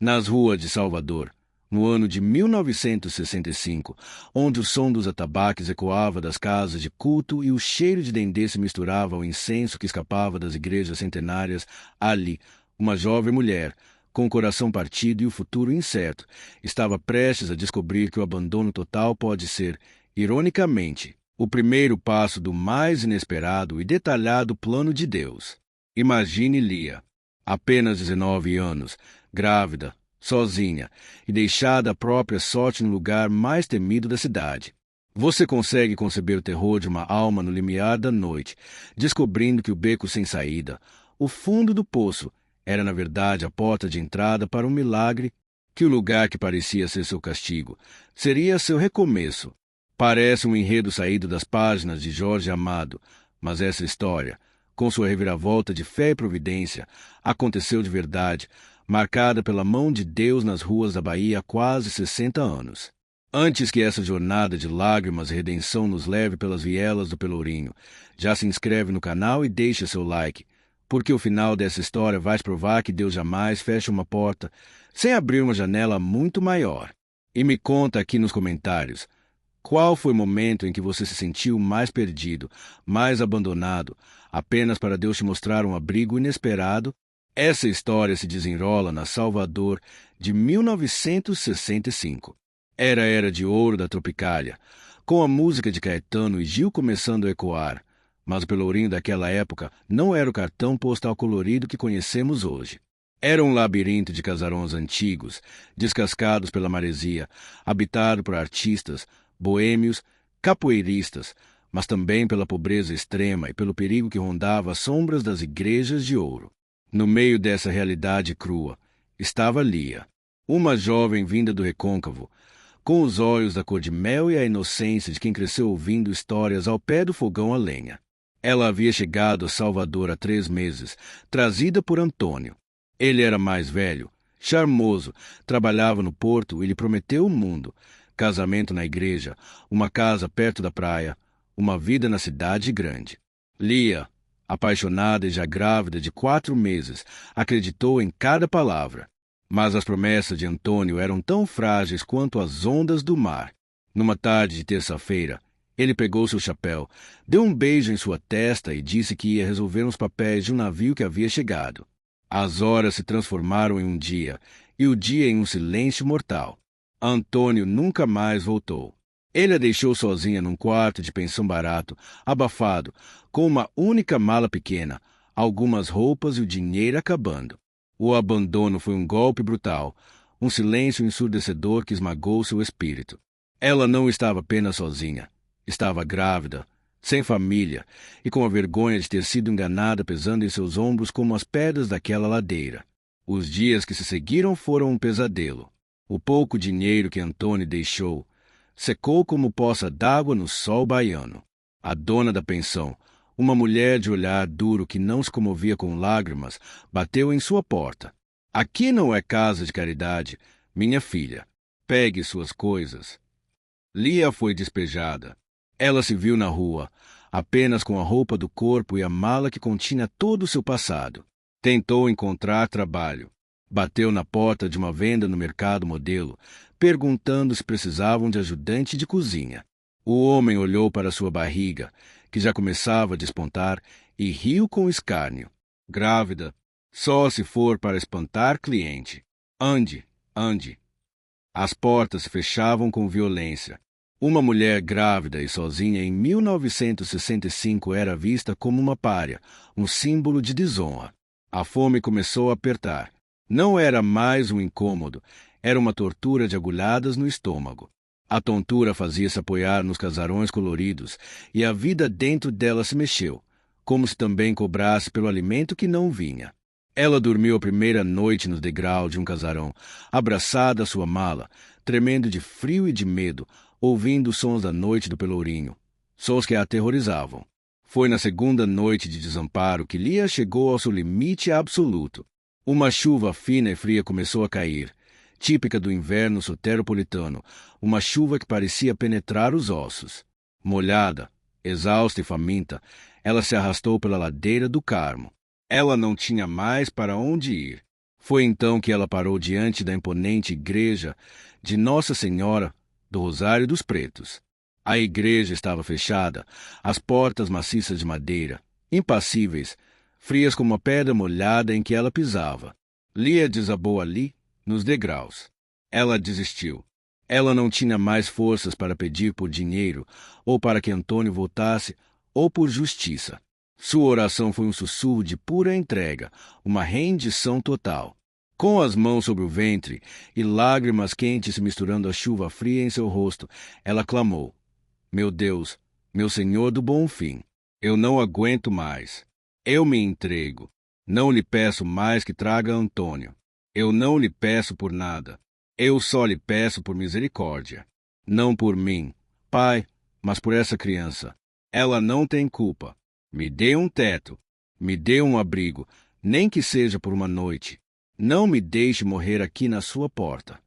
nas ruas de Salvador, no ano de 1965, onde o som dos atabaques ecoava das casas de culto e o cheiro de dendê se misturava ao incenso que escapava das igrejas centenárias, ali, uma jovem mulher, com o coração partido e o futuro incerto, estava prestes a descobrir que o abandono total pode ser, ironicamente, o primeiro passo do mais inesperado e detalhado plano de Deus. Imagine Lia, apenas 19 anos, grávida, sozinha e deixada à própria sorte no lugar mais temido da cidade. Você consegue conceber o terror de uma alma no limiar da noite, descobrindo que o beco sem saída, o fundo do poço, era na verdade a porta de entrada para um milagre, que o lugar que parecia ser seu castigo seria seu recomeço. Parece um enredo saído das páginas de Jorge Amado, mas essa história, com sua reviravolta de fé e providência, aconteceu de verdade, marcada pela mão de Deus nas ruas da Bahia há quase 60 anos. Antes que essa jornada de lágrimas e redenção nos leve pelas vielas do Pelourinho, já se inscreve no canal e deixa seu like, porque o final dessa história vai te provar que Deus jamais fecha uma porta sem abrir uma janela muito maior. E me conta aqui nos comentários, qual foi o momento em que você se sentiu mais perdido, mais abandonado, apenas para Deus te mostrar um abrigo inesperado? Essa história se desenrola na Salvador de 1965. Era a era de ouro da Tropicália, com a música de Caetano e Gil começando a ecoar, mas o Pelourinho daquela época não era o cartão postal colorido que conhecemos hoje. Era um labirinto de casarões antigos, descascados pela maresia, habitado por artistas, boêmios, capoeiristas, mas também pela pobreza extrema e pelo perigo que rondava as sombras das igrejas de ouro. No meio dessa realidade crua, estava Lia, uma jovem vinda do recôncavo, com os olhos da cor de mel e a inocência de quem cresceu ouvindo histórias ao pé do fogão a lenha. Ela havia chegado a Salvador há 3 meses, trazida por Antônio. Ele era mais velho, charmoso, trabalhava no porto e lhe prometeu o mundo, casamento na igreja, uma casa perto da praia, uma vida na cidade grande. Lia, apaixonada e já grávida de 4 meses, acreditou em cada palavra. Mas as promessas de Antônio eram tão frágeis quanto as ondas do mar. Numa tarde de terça-feira, ele pegou seu chapéu, deu um beijo em sua testa e disse que ia resolver uns papéis de um navio que havia chegado. As horas se transformaram em um dia, e o dia em um silêncio mortal. Antônio nunca mais voltou. Ele a deixou sozinha num quarto de pensão barato, abafado, com uma única mala pequena, algumas roupas e o dinheiro acabando. O abandono foi um golpe brutal, um silêncio ensurdecedor que esmagou seu espírito. Ela não estava apenas sozinha, estava grávida, sem família e com a vergonha de ter sido enganada pesando em seus ombros como as pedras daquela ladeira. Os dias que se seguiram foram um pesadelo. O pouco dinheiro que Antônio deixou secou como poça d'água no sol baiano. A dona da pensão, uma mulher de olhar duro que não se comovia com lágrimas, bateu em sua porta. Aqui não é casa de caridade, minha filha. Pegue suas coisas. Lia foi despejada. Ela se viu na rua, apenas com a roupa do corpo e a mala que continha todo o seu passado. Tentou encontrar trabalho. Bateu na porta de uma venda no mercado modelo, perguntando se precisavam de ajudante de cozinha. O homem olhou para sua barriga, que já começava a despontar, e riu com escárnio. Grávida, só se for para espantar cliente. Ande, ande. As portas se fechavam com violência. Uma mulher grávida e sozinha em 1965 era vista como uma pária, um símbolo de desonra. A fome começou a apertar. Não era mais um incômodo, era uma tortura de agulhadas no estômago. A tontura fazia-se apoiar nos casarões coloridos, e a vida dentro dela se mexeu, como se também cobrasse pelo alimento que não vinha. Ela dormiu a primeira noite no degrau de um casarão, abraçada à sua mala, tremendo de frio e de medo, ouvindo os sons da noite do Pelourinho, sons que a aterrorizavam. Foi na segunda noite de desamparo que Lia chegou ao seu limite absoluto. Uma chuva fina e fria começou a cair, típica do inverno soteropolitano, uma chuva que parecia penetrar os ossos. Molhada, exausta e faminta, ela se arrastou pela ladeira do Carmo. Ela não tinha mais para onde ir. Foi então que ela parou diante da imponente igreja de Nossa Senhora do Rosário dos Pretos. A igreja estava fechada, as portas maciças de madeira, impassíveis, frias como a pedra molhada em que ela pisava. Lia desabou ali, nos degraus. Ela desistiu. Ela não tinha mais forças para pedir por dinheiro, ou para que Antônio voltasse, ou por justiça. Sua oração foi um sussurro de pura entrega, uma rendição total. Com as mãos sobre o ventre e lágrimas quentes se misturando à chuva fria em seu rosto, ela clamou: Meu Deus, meu Senhor do bom fim, eu não aguento mais. Eu me entrego. Não lhe peço mais que traga Antônio. Eu não lhe peço por nada. Eu só lhe peço por misericórdia. Não por mim, Pai, mas por essa criança. Ela não tem culpa. Me dê um teto. Me dê um abrigo, nem que seja por uma noite. Não me deixe morrer aqui na sua porta.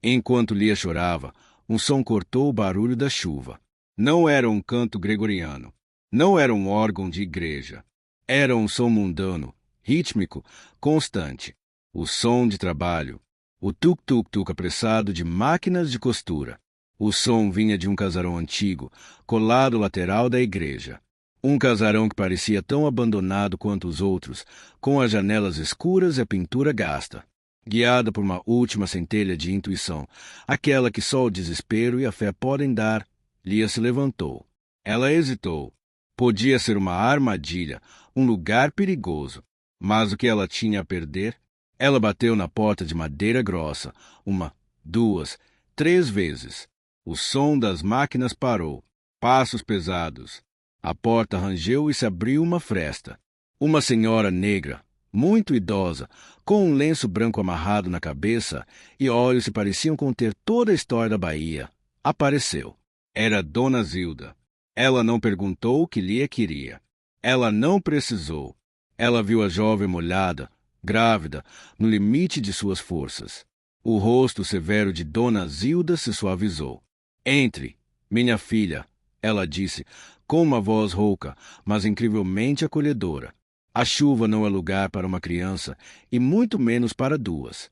Enquanto Lia chorava, um som cortou o barulho da chuva. Não era um canto gregoriano. Não era um órgão de igreja. Era um som mundano, rítmico, constante. O som de trabalho. O tuk-tuk-tuk apressado de máquinas de costura. O som vinha de um casarão antigo, colado lateral da igreja. Um casarão que parecia tão abandonado quanto os outros, com as janelas escuras e a pintura gasta. Guiada por uma última centelha de intuição, aquela que só o desespero e a fé podem dar, Lia se levantou. Ela hesitou. Podia ser uma armadilha, um lugar perigoso. Mas o que ela tinha a perder? Ela bateu na porta de madeira grossa, 1, 2, 3 vezes. O som das máquinas parou. Passos pesados. A porta rangeu e se abriu uma fresta. Uma senhora negra, muito idosa, com um lenço branco amarrado na cabeça e olhos que pareciam conter toda a história da Bahia, apareceu. Era Dona Zilda. Ela não perguntou o que Lia queria. Ela não precisou. Ela viu a jovem molhada, grávida, no limite de suas forças. O rosto severo de Dona Zilda se suavizou. Entre, minha filha, ela disse, com uma voz rouca, mas incrivelmente acolhedora. A chuva não é lugar para uma criança, e muito menos para duas.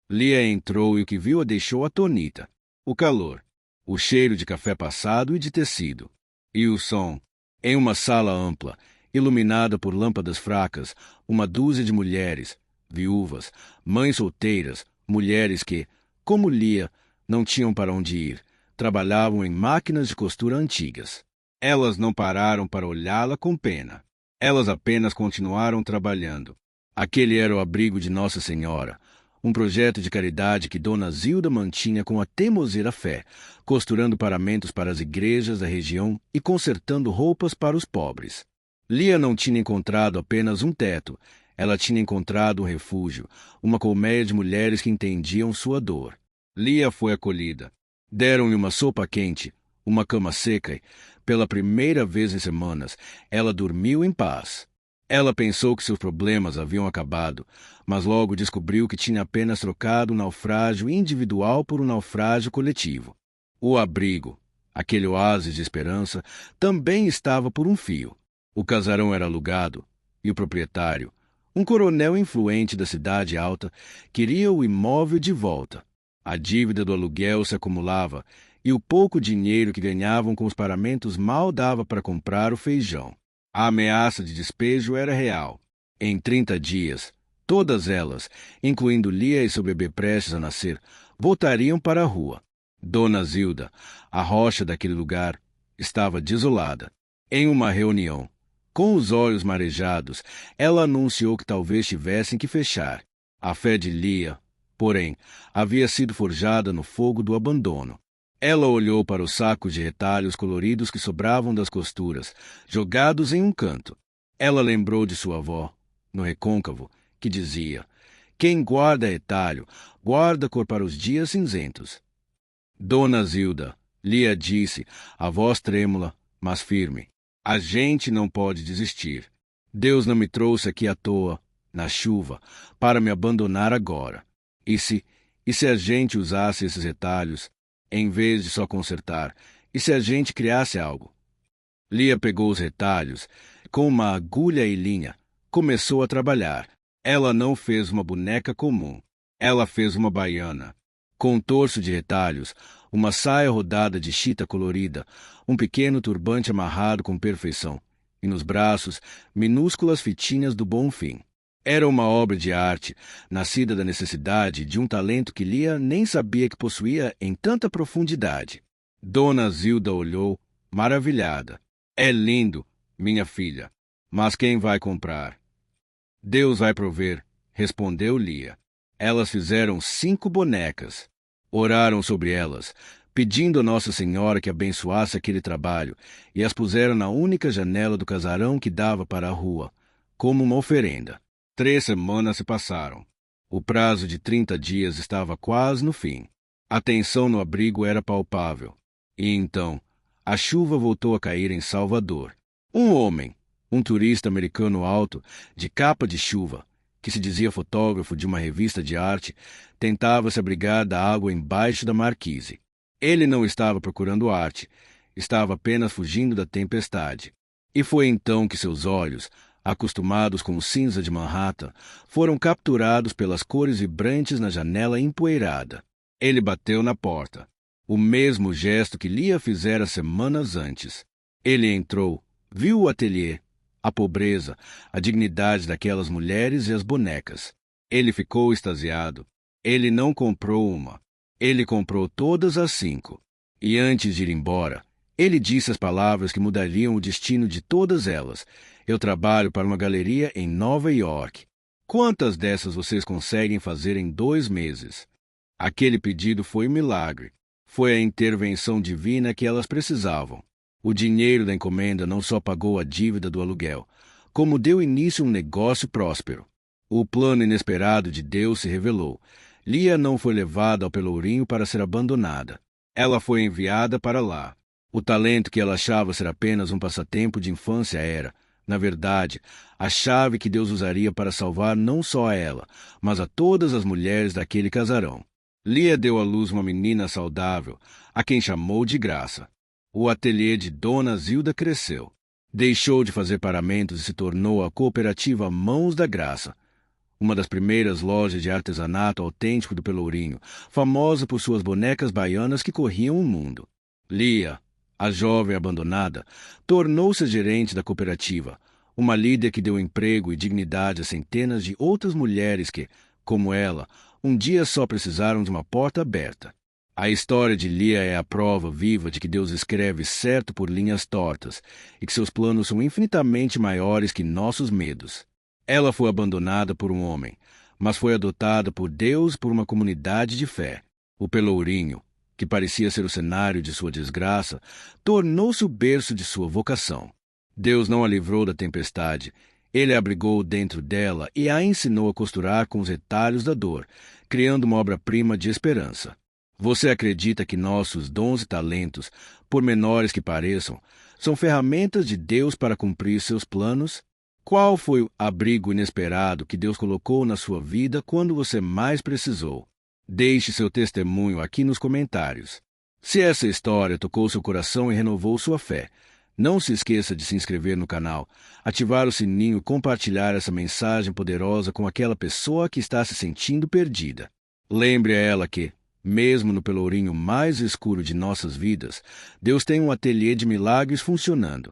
Lia entrou e o que viu a deixou atônita. O calor, o cheiro de café passado e de tecido. E o som. Em uma sala ampla, iluminada por lâmpadas fracas, uma dúzia de mulheres, viúvas, mães solteiras, mulheres que, como Lia, não tinham para onde ir, trabalhavam em máquinas de costura antigas. Elas não pararam para olhá-la com pena. Elas apenas continuaram trabalhando. Aquele era o abrigo de Nossa Senhora, um projeto de caridade que Dona Zilda mantinha com a teimoseira fé, costurando paramentos para as igrejas da região e consertando roupas para os pobres. Lia não tinha encontrado apenas um teto, ela tinha encontrado um refúgio, uma colmeia de mulheres que entendiam sua dor. Lia foi acolhida. Deram-lhe uma sopa quente, uma cama seca e, pela primeira vez em semanas, ela dormiu em paz. Ela pensou que seus problemas haviam acabado, mas logo descobriu que tinha apenas trocado um naufrágio individual por um naufrágio coletivo. O abrigo, aquele oásis de esperança, também estava por um fio. O casarão era alugado, e o proprietário, um coronel influente da cidade alta, queria o imóvel de volta. A dívida do aluguel se acumulava, e o pouco dinheiro que ganhavam com os paramentos mal dava para comprar o feijão. A ameaça de despejo era real. Em 30 dias, todas elas, incluindo Lia e seu bebê prestes a nascer, voltariam para a rua. Dona Zilda, a rocha daquele lugar, estava desolada. Em uma reunião, com os olhos marejados, ela anunciou que talvez tivessem que fechar. A fé de Lia, porém, havia sido forjada no fogo do abandono. Ela olhou para os sacos de retalhos coloridos que sobravam das costuras, jogados em um canto. Ela lembrou de sua avó, no recôncavo, que dizia: quem guarda retalho, guarda cor para os dias cinzentos. Dona Zilda, Lia disse, a voz trêmula, mas firme: a gente não pode desistir. Deus não me trouxe aqui à toa, na chuva, para me abandonar agora. E se a gente usasse esses retalhos, em vez de só consertar, e se a gente criasse algo? Lia pegou os retalhos, com uma agulha e linha, começou a trabalhar. Ela não fez uma boneca comum. Ela fez uma baiana, com um torso de retalhos, uma saia rodada de chita colorida, um pequeno turbante amarrado com perfeição, e nos braços, minúsculas fitinhas do Bonfim. Era uma obra de arte, nascida da necessidade de um talento que Lia nem sabia que possuía em tanta profundidade. Dona Zilda olhou, maravilhada. É lindo, minha filha. Mas quem vai comprar? Deus vai prover, respondeu Lia. Elas fizeram 5 bonecas. Oraram sobre elas, pedindo a Nossa Senhora que abençoasse aquele trabalho, e as puseram na única janela do casarão que dava para a rua, como uma oferenda. 3 semanas se passaram. O prazo de 30 dias estava quase no fim. A tensão no abrigo era palpável. E então, a chuva voltou a cair em Salvador. Um homem, um turista americano alto, de capa de chuva, que se dizia fotógrafo de uma revista de arte, tentava se abrigar da água embaixo da marquise. Ele não estava procurando arte, estava apenas fugindo da tempestade. E foi então que seus olhos, acostumados com o cinza de Manhattan, foram capturados pelas cores vibrantes na janela empoeirada. Ele bateu na porta. O mesmo gesto que Lia fizera semanas antes. Ele entrou, viu o ateliê, a pobreza, a dignidade daquelas mulheres e as bonecas. Ele ficou extasiado. Ele não comprou uma. Ele comprou todas as 5. E antes de ir embora, ele disse as palavras que mudariam o destino de todas elas. Eu trabalho para uma galeria em Nova York. Quantas dessas vocês conseguem fazer em 2 meses? Aquele pedido foi um milagre. Foi a intervenção divina que elas precisavam. O dinheiro da encomenda não só pagou a dívida do aluguel, como deu início a um negócio próspero. O plano inesperado de Deus se revelou. Lia não foi levada ao Pelourinho para ser abandonada. Ela foi enviada para lá. O talento que ela achava ser apenas um passatempo de infância era, na verdade, a chave que Deus usaria para salvar não só a ela, mas a todas as mulheres daquele casarão. Lia deu à luz uma menina saudável, a quem chamou de Graça. O ateliê de Dona Zilda cresceu. Deixou de fazer paramentos e se tornou a cooperativa Mãos da Graça, uma das primeiras lojas de artesanato autêntico do Pelourinho, famosa por suas bonecas baianas que corriam o mundo. Lia, a jovem abandonada, tornou-se gerente da cooperativa, uma líder que deu emprego e dignidade a centenas de outras mulheres que, como ela, um dia só precisaram de uma porta aberta. A história de Lia é a prova viva de que Deus escreve certo por linhas tortas e que seus planos são infinitamente maiores que nossos medos. Ela foi abandonada por um homem, mas foi adotada por Deus por uma comunidade de fé. O Pelourinho, que parecia ser o cenário de sua desgraça, tornou-se o berço de sua vocação. Deus não a livrou da tempestade. Ele a abrigou dentro dela e a ensinou a costurar com os retalhos da dor, criando uma obra-prima de esperança. Você acredita que nossos dons e talentos, por menores que pareçam, são ferramentas de Deus para cumprir seus planos? Qual foi o abrigo inesperado que Deus colocou na sua vida quando você mais precisou? Deixe seu testemunho aqui nos comentários. Se essa história tocou seu coração e renovou sua fé, não se esqueça de se inscrever no canal, ativar o sininho e compartilhar essa mensagem poderosa com aquela pessoa que está se sentindo perdida. Lembre a ela que, mesmo no pelourinho mais escuro de nossas vidas, Deus tem um ateliê de milagres funcionando.